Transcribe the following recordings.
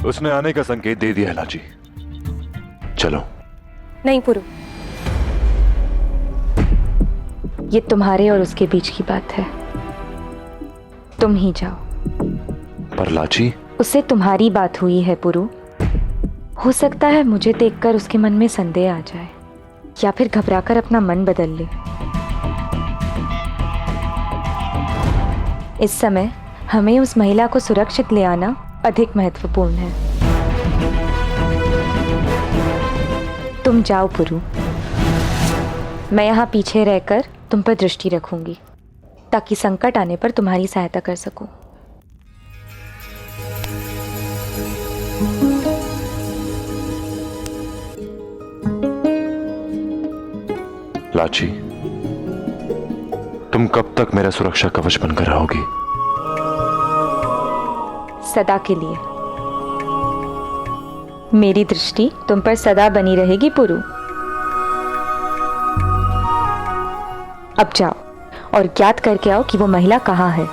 उसने आने का संकेत दे दिया है लाची। चलो। नहीं पुरु, ये तुम्हारे और उसके बीच की बात है। तुम ही जाओ। पर लाची, उससे तुम्हारी बात हुई है पुरु। हो सकता है मुझे देखकर उसके मन में संदेह आ जाए या फिर घबराकर अपना मन बदल ले। इस समय हमें उस महिला को सुरक्षित ले आना अधिक महत्वपूर्ण है। तुम जाओ पुरु, मैं यहाँ पीछे रहकर तुम पर दृष्टि रखूंगी ताकि संकट आने पर तुम्हारी सहायता कर सकूं। लाची, तुम कब तक मेरा सुरक्षा कवच बनकर रहोगी? सदा के लिए। मेरी दृष्टि तुम पर सदा बनी रहेगी पुरु। अब जाओ और ज्ञात करके आओ कि वो महिला कहाँ है।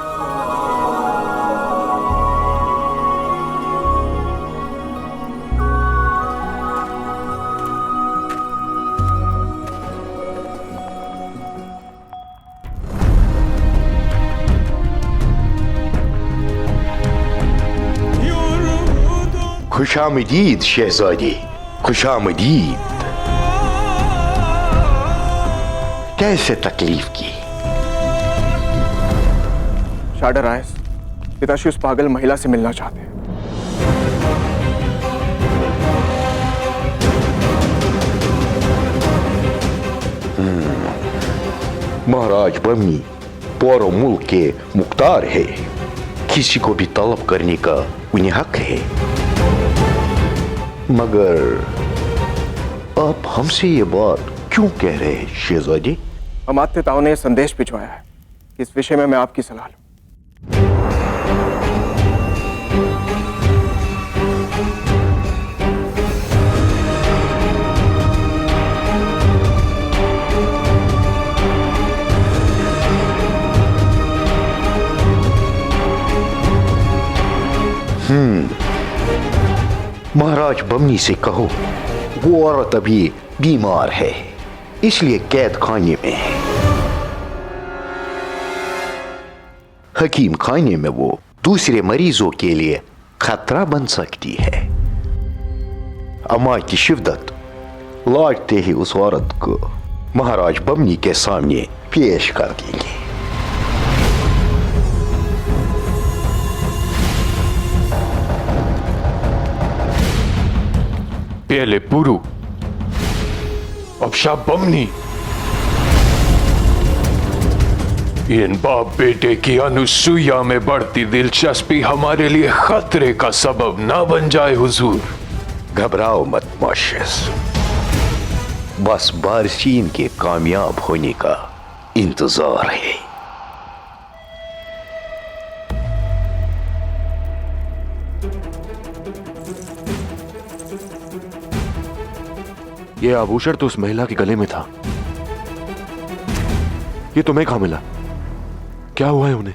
खुशामदीद शहजादी, खुशामदीद। कैसे तकलीफ की? शाडर आयस, पिताश्री उस पागल महिला से मिलना चाहते हैं। महाराज बमनी पोरो मुल्क के मुख्तार है, किसी को भी तलब करने का उन्हें हक है। मगर आप हमसे ये बात क्यों कह रहे हैं शहजादी? अमात्य ताऊ ने यह संदेश भिजवाया है कि इस विषय में मैं आपकी सलाह लूं। महाराज बमनी से कहो वो औरत अभी बीमार है, इसलिए कैद खाने में है। हकीम खाने में वो दूसरे मरीजों के लिए खतरा बन सकती है। अम्मा की शिद्दत लौटते ही उस औरत को महाराज बमनी के सामने पेश कर देंगे। पहले पुरु, अब शाह बमनी। इन बाप बेटे की अनुसुईया में बढ़ती दिलचस्पी हमारे लिए खतरे का सबब ना बन जाए हुजूर। घबराओ मत मोशेस, बस बारसीन के कामयाब होने का इंतजार है। ये आभूषण तो उस महिला के गले में था। ये तुम्हें कहां मिला? क्या हुआ है उन्हें?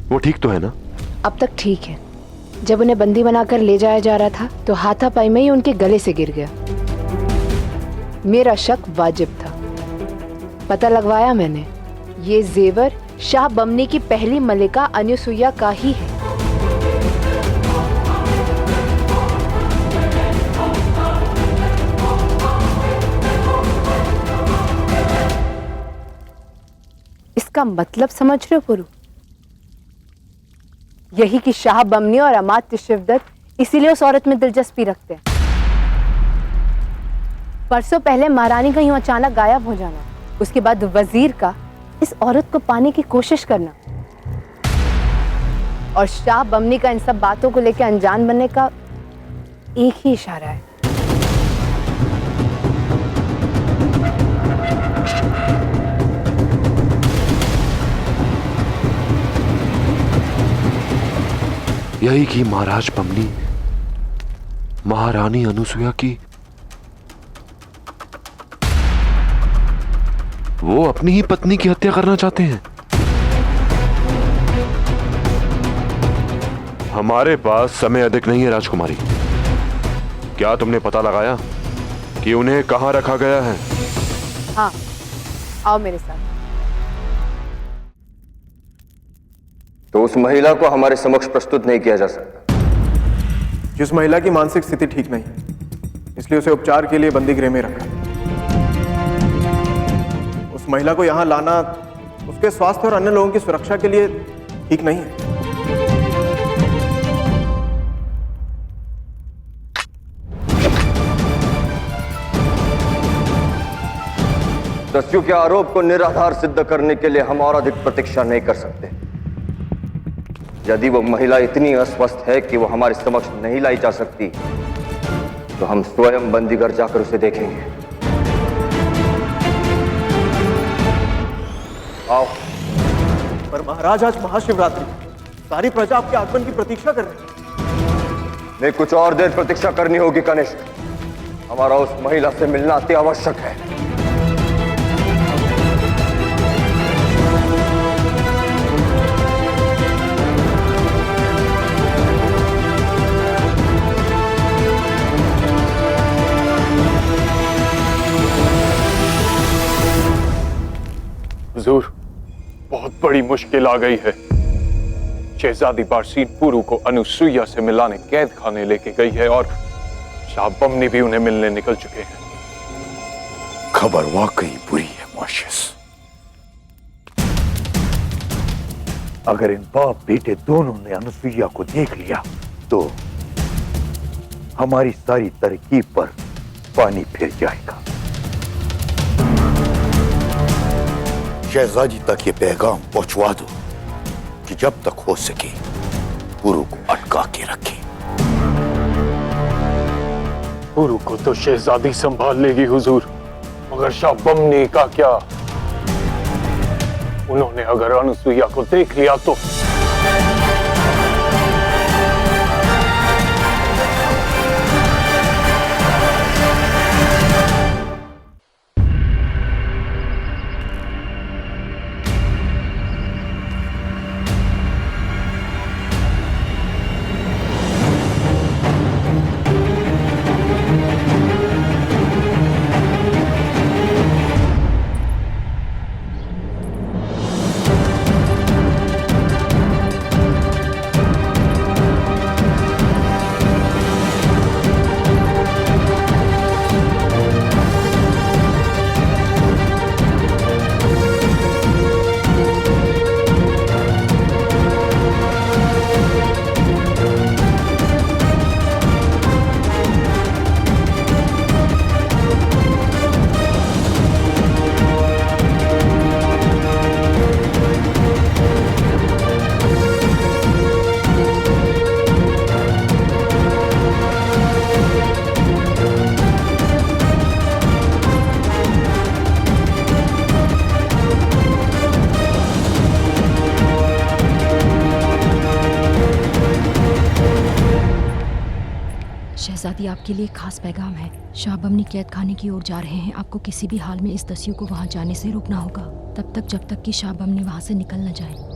वो ठीक तो है ना? अब तक ठीक है। जब उन्हें बंदी बनाकर ले जाया जा रहा था तो हाथापाई में ही उनके गले से गिर गया। मेरा शक वाजिब था। पता लगवाया मैंने, ये जेवर शाह बमनी की पहली मलिका अनुसुईया का ही है। इसका मतलब समझ रहे हो पुरु? यही कि शाह बमनी और अमात्य शिवदत्त इसीलिए उस औरत में दिलचस्पी रखते हैं। परसों पहले महारानी का यूं अचानक गायब हो जाना, उसके बाद वजीर का इस औरत को पाने की कोशिश करना और शाह बमनी का इन सब बातों को लेकर अनजान बनने का एक ही इशारा है। यही कि महाराज बमनी महारानी अनुसुईया की वो अपनी ही पत्नी की हत्या करना चाहते हैं। हमारे पास समय अधिक नहीं है राजकुमारी। क्या तुमने पता लगाया कि उन्हें कहां रखा गया है? हाँ, आओ मेरे साथ। तो उस महिला को हमारे समक्ष प्रस्तुत नहीं किया जा सकता। जिस महिला की मानसिक स्थिति ठीक नहीं, इसलिए उसे उपचार के लिए बंदी गृह में रखा। उस महिला को यहां लाना उसके स्वास्थ्य और अन्य लोगों की सुरक्षा के लिए ठीक नहीं है। दस्यु के आरोप को निराधार सिद्ध करने के लिए हम और अधिक प्रतीक्षा नहीं कर सकते। यदि वो महिला इतनी अस्वस्थ है कि वो हमारे समक्ष नहीं लाई जा सकती, तो हम स्वयं बंदीगढ़ जाकर उसे देखेंगे। आओ। पर महाराज, आज महाशिवरात्रि, सारी प्रजा आपके आगमन की प्रतीक्षा कर रही है। नहीं, कुछ और देर प्रतीक्षा करनी होगी कनिष्ठ। हमारा उस महिला से मिलना अति आवश्यक है। हुजूर, बहुत बड़ी मुश्किल आ गई है। शहजादी बारसीन पुरु को अनुसुईया से मिलाने कैद खाने लेके गई है और शाह बमनी भी उन्हें मिलने निकल चुके हैं। खबर वाकई बुरी है मॉरिशस। अगर इन बाप बेटे दोनों ने अनुसुईया को देख लिया तो हमारी सारी तरकीब पर पानी फिर जाएगा। शहजादी तक ये पैगाम पहुंचवा दो कि जब तक हो सके पुरु को अटका के रखे। पुरु को तो शहजादी संभाल लेगी हुजूर, मगर शाह बमनी का क्या? उन्होंने अगर अनुसुईया को देख लिया तो शहजादी, आपके लिए खास पैगाम है। शाह बमनी कैद खाने की ओर जा रहे हैं। आपको किसी भी हाल में इस दस्यु को वहां जाने से रोकना होगा, तब तक जब तक कि शाह बमनी वहां से निकल न जाए।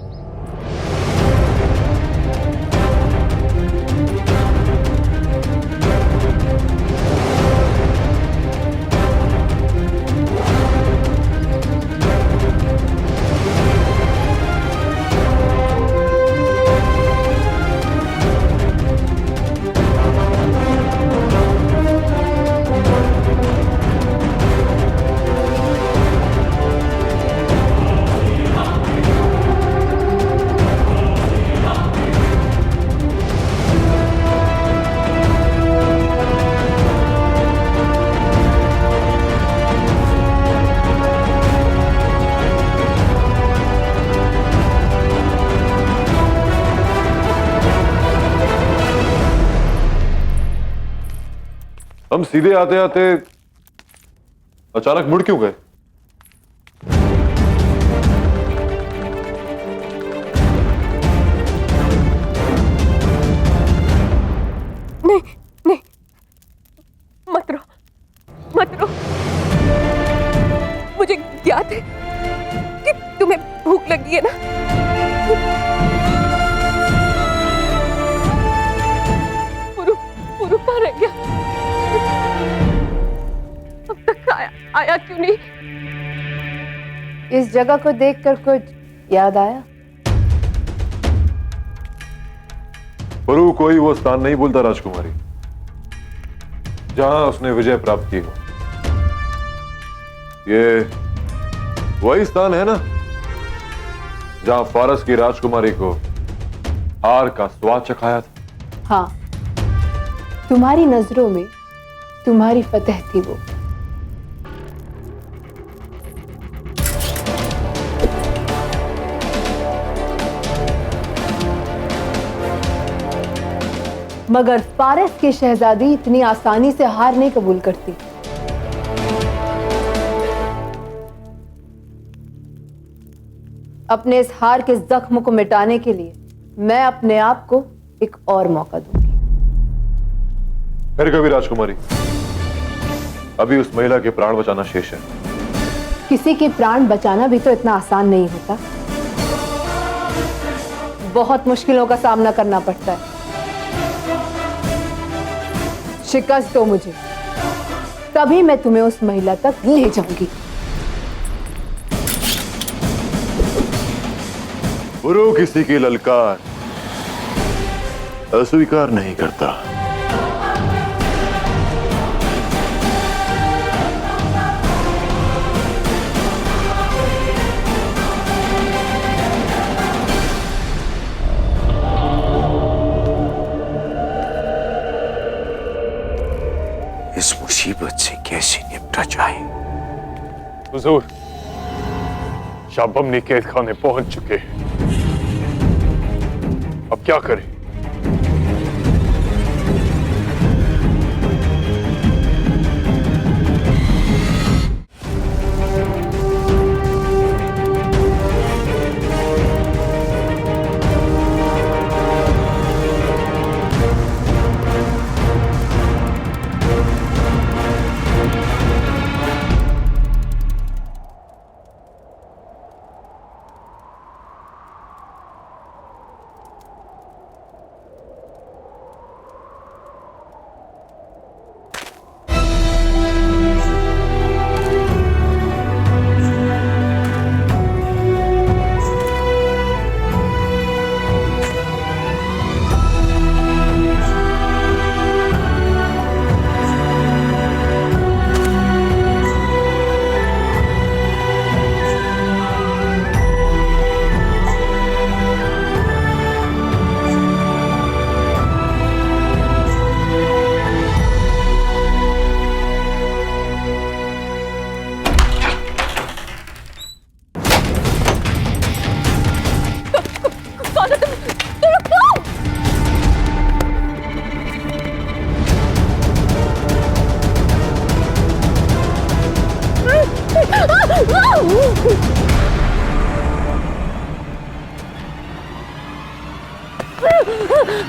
हम सीधे आते आते अचानक मुड़ क्यों गए? नहीं नहीं, मत रो मत रो। मुझे याद है कि तुम्हें भूख लगी है ना। चुनी? इस जगह को देखकर कुछ याद आया? पुरु कोई वो स्थान नहीं भूलता राजकुमारी जहां उसने विजय प्राप्त की हो। ये वही स्थान है ना जहां फारस की राजकुमारी को हार का स्वाद चखाया था। हाँ, तुम्हारी नजरों में तुम्हारी फतेह थी वो। मगर फारस की शहजादी इतनी आसानी से हार नहीं कबूल करती। अपने इस हार के जख्म को मिटाने के लिए मैं अपने आप को एक और मौका दूंगी। फिर कभी राजकुमारी, अभी उस महिला के प्राण बचाना शेष है। किसी के प्राण बचाना भी तो इतना आसान नहीं होता। बहुत मुश्किलों का सामना करना पड़ता है। शिकस्त दो मुझे, तभी मैं तुम्हें उस महिला तक ले जाऊंगी। पुरु किसी की ललकार अस्वीकार नहीं करता। इस मुसीबत से कैसे निपटा जाए? हुजूर, शाह बमनी कैद खाने पहुंच चुके हैं। अब क्या करें?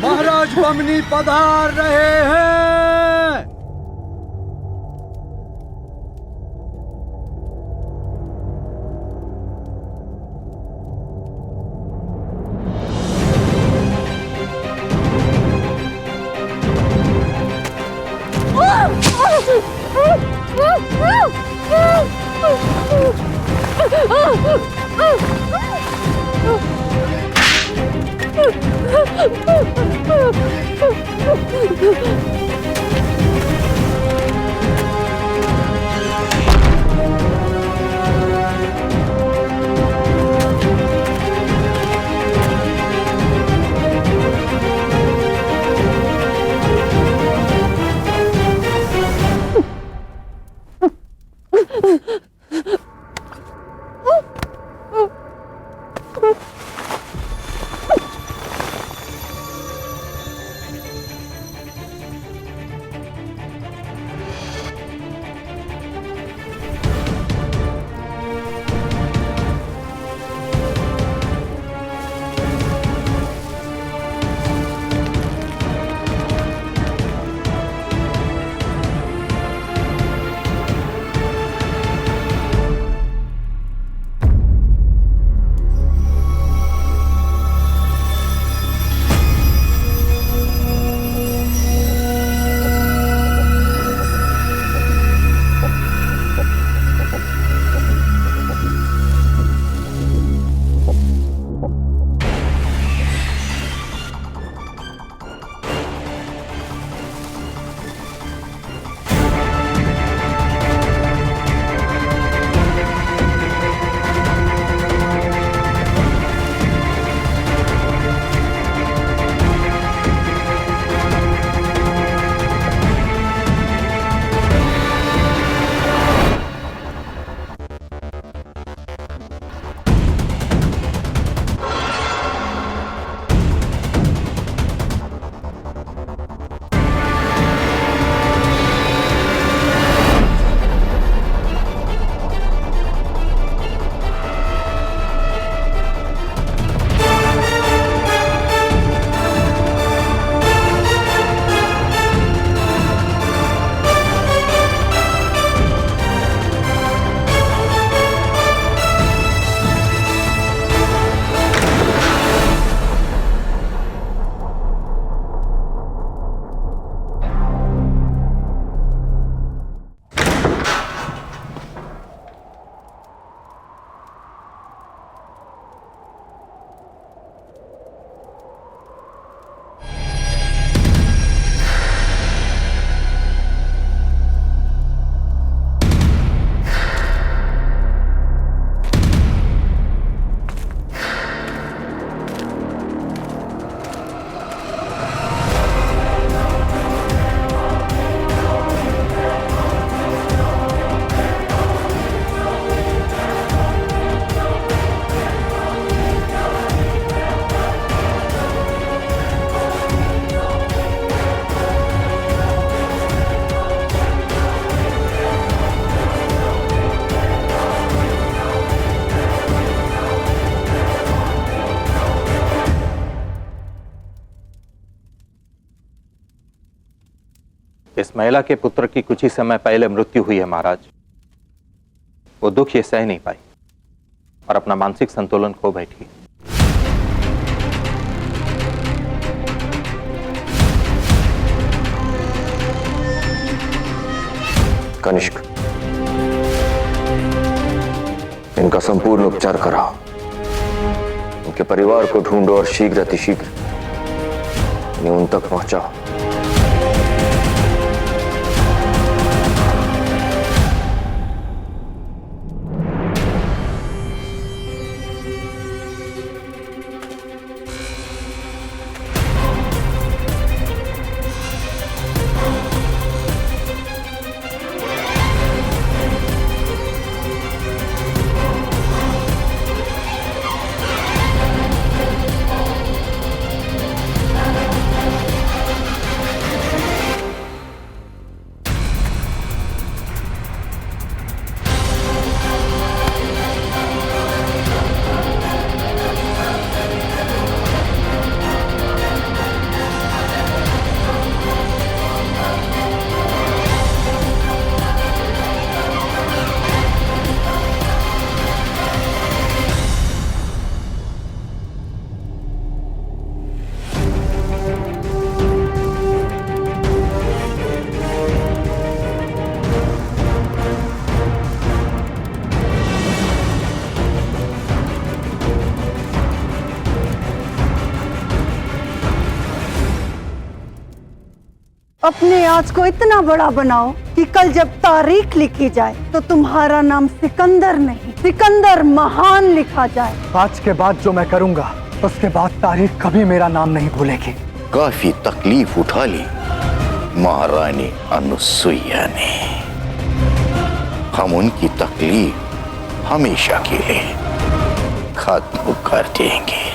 महाराज बमनी पधार रहे हैं। इस महिला के पुत्र की कुछ ही समय पहले मृत्यु हुई है महाराज। वो दुख ये सह नहीं पाई और अपना मानसिक संतुलन खो बैठी। कनिष्क, इनका संपूर्ण उपचार कराओ। उनके परिवार को ढूंढो और शीघ्र अतिशीघ्र इन्हें उन तक पहुंचाओ। अपने आज को इतना बड़ा बनाओ कि कल जब तारीख लिखी जाए तो तुम्हारा नाम सिकंदर नहीं, सिकंदर महान लिखा जाए। आज के बाद जो मैं करूंगा उसके बाद तारीख कभी मेरा नाम नहीं भूलेगी। काफी तकलीफ उठा ली महारानी अनुसुईया ने। हम उनकी तकलीफ हमेशा के लिए खत्म कर देंगे।